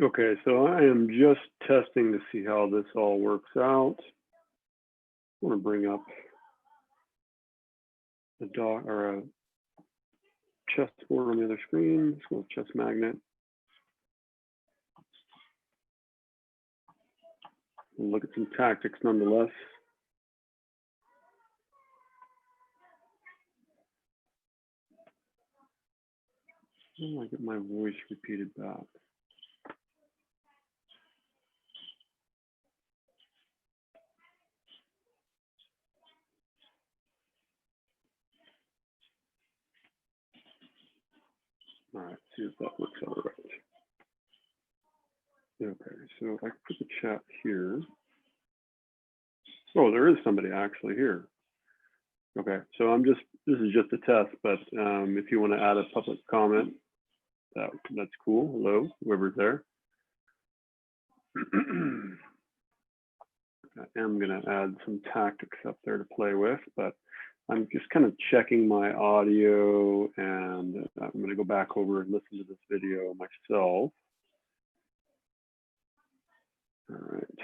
Okay, so I am just testing to see how this all works out. I want to bring up a dot or a chessboard on the other screen. Let's go with chess magnet. We'll look at some tactics nonetheless. Oh, I get my voice repeated back. All right, see if that works out right. Okay, so if I put the chat here. Oh, there is somebody actually here. Okay, so this is just a test, but if you want to add a public comment, that's cool. Hello, whoever's there. I am going to add some tactics up there to play with, but I'm just kind of checking my audio, and I'm going to go back over and listen to this video myself. All right.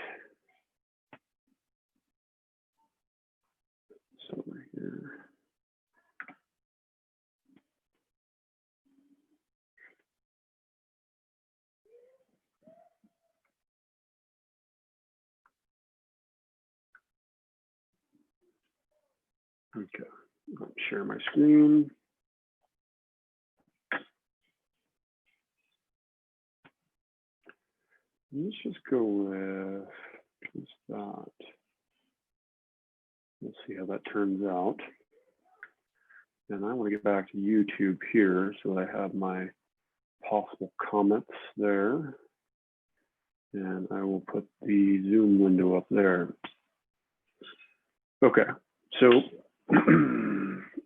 So over here. Okay, I'll share my screen. Let's just go with just that. Let's see how that turns out. And I want to get back to YouTube here so that I have my possible comments there. And I will put the Zoom window up there. Okay, so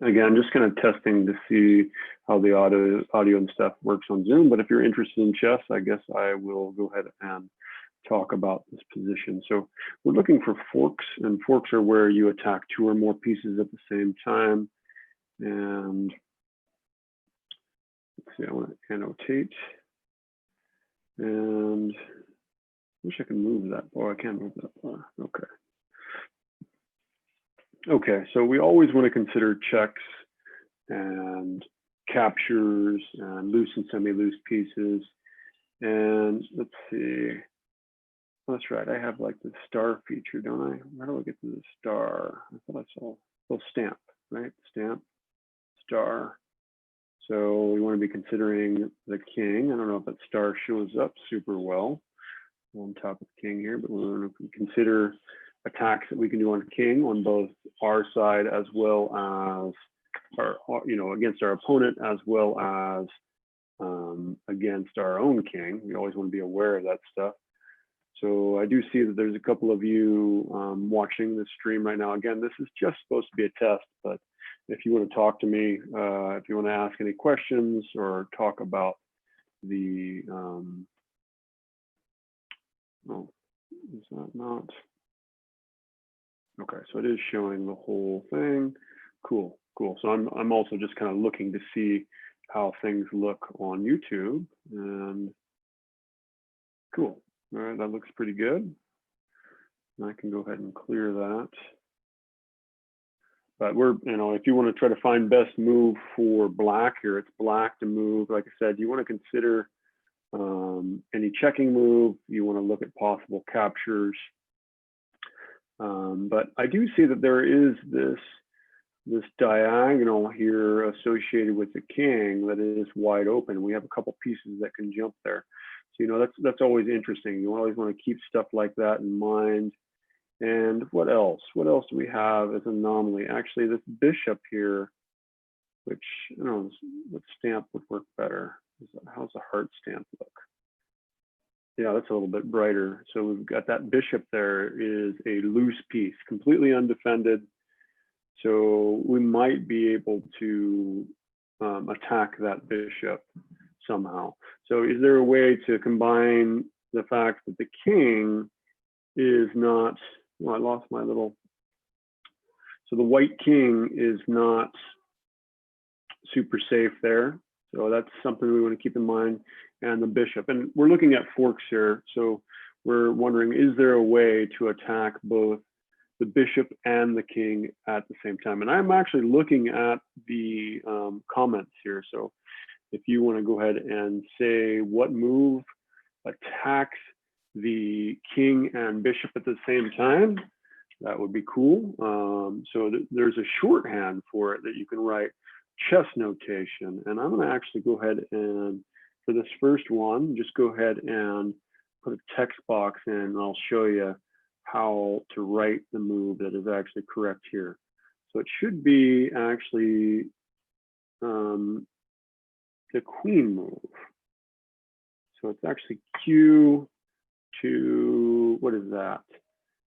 again, just kind of testing to see how the audio and stuff works on Zoom. But if you're interested in chess, I guess I will go ahead and talk about this position. So we're looking for forks, and forks are where you attack two or more pieces at the same time. And let's see, I want to annotate. And I wish I could move that bar. I can't move that bar. Okay. Okay, so we always want to consider checks and captures and loose and semi-loose pieces. And let's see. Oh, that's right. I have like the star feature, don't I? Where do I get to the star? I thought I saw stamp, right? Stamp, star. So we want to be considering the king. I don't know if that star shows up super well on top of the king here, but we're going to consider attacks that we can do on king on both our side as well as against our opponent, as well as against our own king. We always want to be aware of that stuff. So I do see that there's a couple of you watching this stream right now. Again, this is just supposed to be a test, but if you want to talk to me, if you want to ask any questions or talk about the, oh, is that not? Okay, so it is showing the whole thing. Cool, cool. So I'm also just kind of looking to see how things look on YouTube, and cool. All right, that looks pretty good. And I can go ahead and clear that. But we're, if you want to try to find best move for black here, it's black to move. Like I said, you want to consider any checking move. You want to look at possible captures. But I do see that there is this diagonal here associated with the king that is wide open. We have a couple pieces that can jump there. So, that's always interesting. You always want to keep stuff like that in mind. And what else? What else do we have as anomaly? Actually, this bishop here, which, what stamp would work better? How's the heart stamp look? Yeah, that's a little bit brighter. So we've got that bishop there is a loose piece, completely undefended. So we might be able to attack that bishop somehow. So is there a way to combine the fact that the king is not, well, I lost my little, so the white king is not super safe there. So that's something we want to keep in mind. And the bishop, and we're looking at forks here. So we're wondering, is there a way to attack both the bishop and the king at the same time? And I'm actually looking at the comments here. So if you want to go ahead and say what move attacks the king and bishop at the same time, that would be cool. So there's a shorthand for it that you can write, chess notation. And I'm going to actually go ahead and, for this first one, just go ahead and put a text box in, and I'll show you how to write the move that is actually correct here. So it should be actually the queen move. So it's actually Q to, what is that?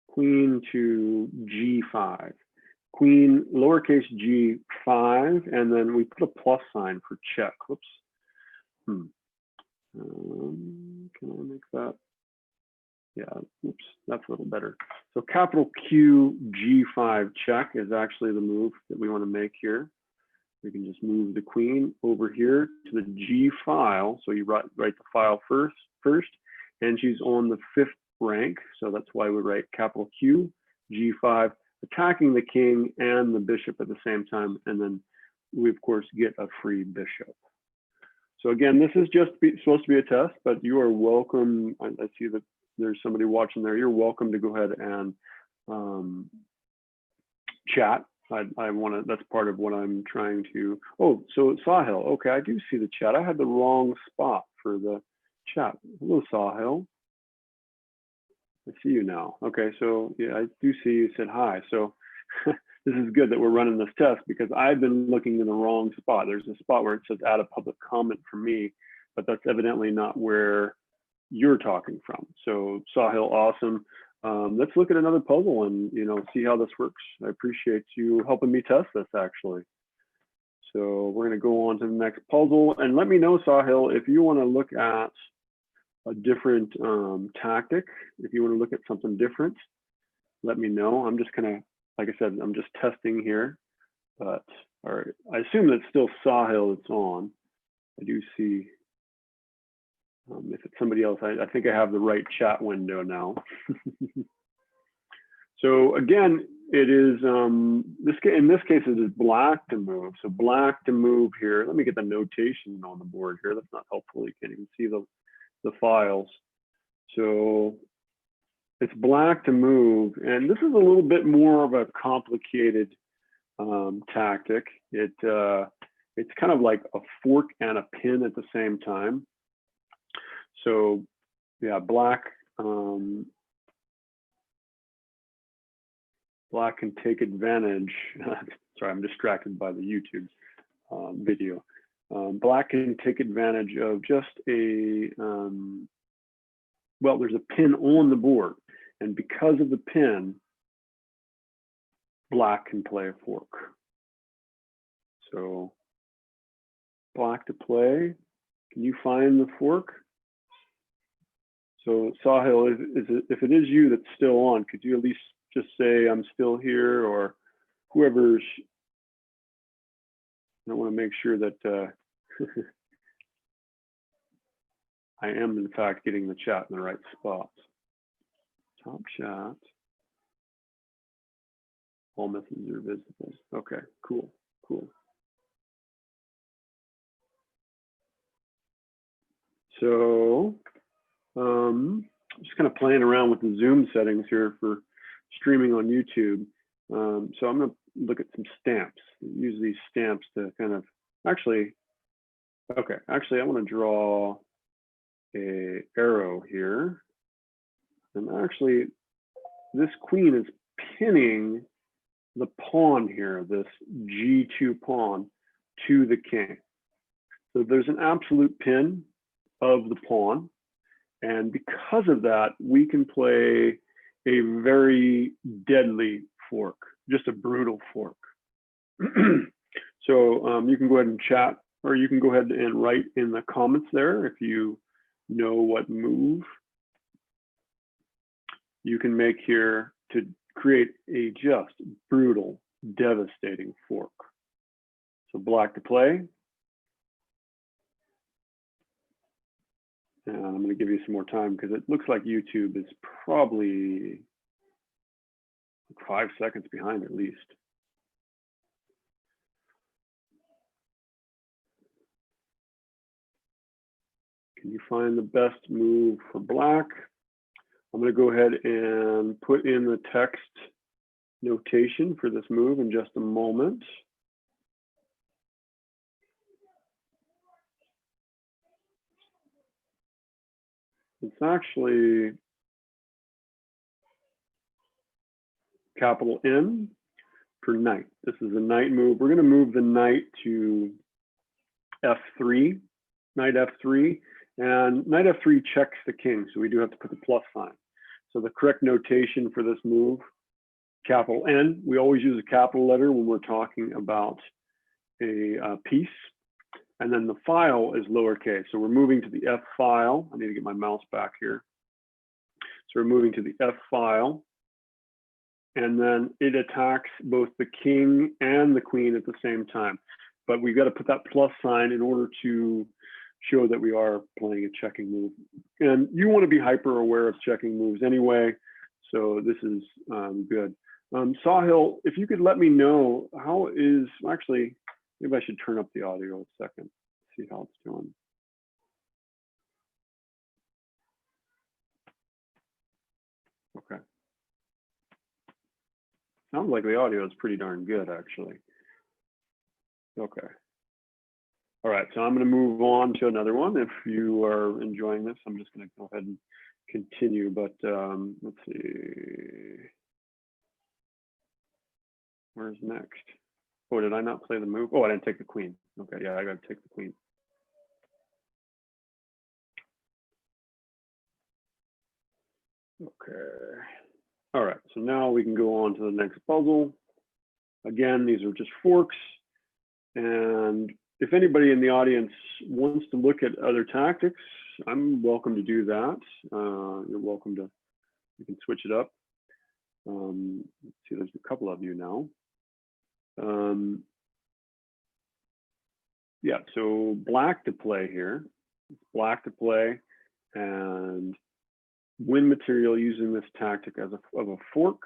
Queen to G5. Queen, lowercase g5, and then we put a plus sign for check. Whoops. Can I make that? Yeah, oops, that's a little better. So capital Q G5 check is actually the move that we want to make here. We can just move the queen over here to the G file. So you write the file first, and she's on the 5th rank. So that's why we write capital Q G5, attacking the king and the bishop at the same time. And then we, of course, get a free bishop. So again, this is just supposed to be a test, but you are welcome. I see that there's somebody watching there. You're welcome to go ahead and chat. I want to, that's part of what I'm trying to, oh, so Sahil, okay, I do see the chat. I had the wrong spot for the chat. Hello, Sahil. I see you now. Okay, so yeah, I do see you said hi. So this is good that we're running this test because I've been looking in the wrong spot. There's a spot where it says add a public comment for me, but that's evidently not where you're talking from. So Sahil, awesome. Let's look at another puzzle and see how this works. I appreciate you helping me test this actually. So we're going to go on to the next puzzle, and let me know, Sahil, if you want to look at a different tactic. If you want to look at something different, let me know. I'm just kind of, like I said, I'm just testing here, but all right, I assume that's still Sahil that's on. I do see. If it's somebody else, I think I have the right chat window now. So again, it is, in this case, it is black to move. So black to move here. Let me get the notation on the board here. That's not helpful. You can't even see the files. So it's black to move. And this is a little bit more of a complicated tactic. It's kind of like a fork and a pin at the same time. So yeah, black can take advantage. Sorry, I'm distracted by the YouTube video. Black can take advantage of just a, well, there's a pin on the board. And because of the pin, black can play a fork. So black to play. Can you find the fork? So Sahil, if it is you that's still on, could you at least just say I'm still here, or whoever's, I want to make sure that I am in fact getting the chat in the right spots. Top chat. All messages are visible. Okay, cool, cool. So just kind of playing around with the Zoom settings here for streaming on YouTube. So I'm going to look at some stamps. Use these stamps to kind of actually I want to draw a arrow here. And actually, this queen is pinning the pawn here, this G2 pawn, to the king. So there's an absolute pin of the pawn. And because of that, we can play a very deadly fork, just a brutal fork. So you can go ahead and chat or you can go ahead and write in the comments there if you know what move you can make here to create a just brutal, devastating fork. So black to play. And I'm going to give you some more time because it looks like YouTube is probably 5 seconds behind at least. Can you find the best move for black? I'm going to go ahead and put in the text notation for this move in just a moment. It's actually capital N for knight. This is a knight move. We're going to move the knight to F3, knight F3, and knight F3 checks the king, so we do have to put the plus sign. So the correct notation for this move, capital N. We always use a capital letter when we're talking about a piece. And then the file is lowercase. So we're moving to the F file. I need to get my mouse back here. So we're moving to the F file. And then it attacks both the king and the queen at the same time. But we've got to put that plus sign in order to show that we are playing a checking move. And you want to be hyper aware of checking moves anyway. So this is good. Sahil, if you could let me know how is, actually, maybe I should turn up the audio a second, see how it's doing. Okay. Sounds like the audio is pretty darn good, actually. Okay. All right, so I'm going to move on to another one. If you are enjoying this, I'm just going to go ahead and continue, but let's see. Where's next? Oh, did I not play the move? Oh, I didn't take the queen. Okay, yeah, I got to take the queen. Okay. All right, so now we can go on to the next puzzle. Again, these are just forks. And if anybody in the audience wants to look at other tactics, I'm welcome to do that. You're welcome to, you can switch it up. Let's see, there's a couple of you now. Yeah, so black to play here. It's black to play and win material using this tactic as of a fork.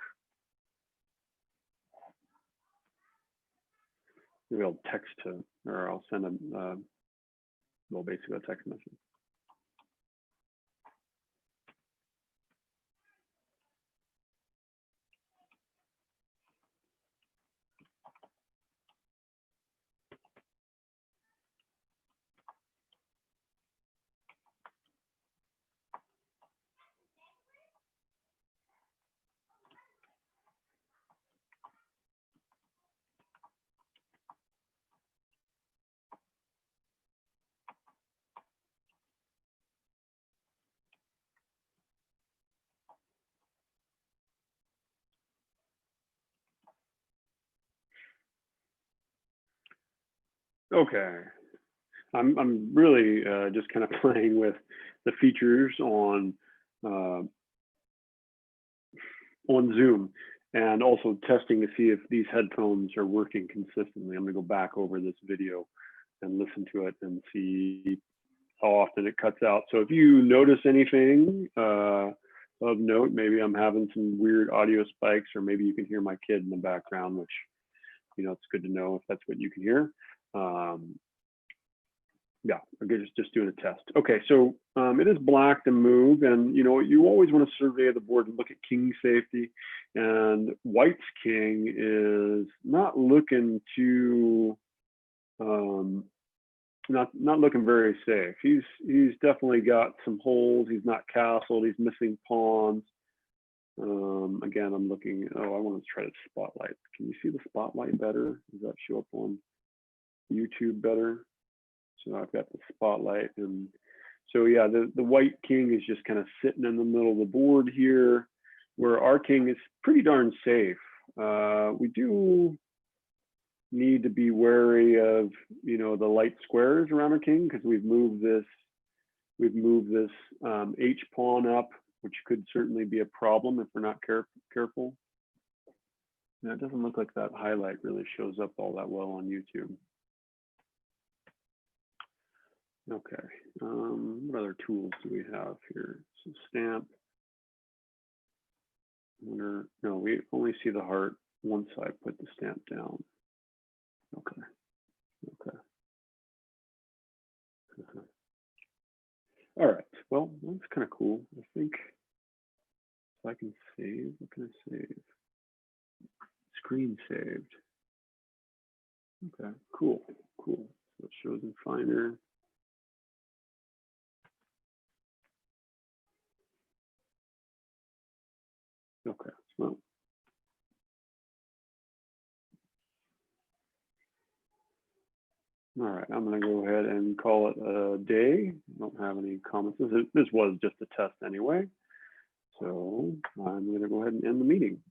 Maybe I'll text to, or I'll send a, well, basically a text message. Okay, I'm really just kind of playing with the features on Zoom and also testing to see if these headphones are working consistently. I'm gonna go back over this video and listen to it and see how often it cuts out. So if you notice anything of note, maybe I'm having some weird audio spikes, or maybe you can hear my kid in the background, which, you know, it's good to know if that's what you can hear. Yeah, I'm just doing a test. Okay, so it is black to move, and you know, you always want to survey the board and look at king safety, and white's king is not looking too, not looking very safe. He's definitely got some holes. He's not castled. He's missing pawns. Again, I'm looking. Oh, I want to try to spotlight. Can you see the spotlight better? Does that show up on YouTube better? So I've got the spotlight, and so yeah, the white king is just kind of sitting in the middle of the board here, where our king is pretty darn safe. We do need to be wary of, you know, the light squares around our king, because we've moved this H pawn up, which could certainly be a problem if we're not careful. Now, it doesn't look like that highlight really shows up all that well on YouTube. Okay, what other tools do we have here? So stamp. No, we only see the heart once I put the stamp down. Okay, okay. All right, well, that's kind of cool. I think if I can save, what can I save? Screen saved. Okay, cool, cool. So it shows in Finder. Okay, well. All right, I'm going to go ahead and call it a day. I don't have any comments. This was just a test anyway. So I'm going to go ahead and end the meeting.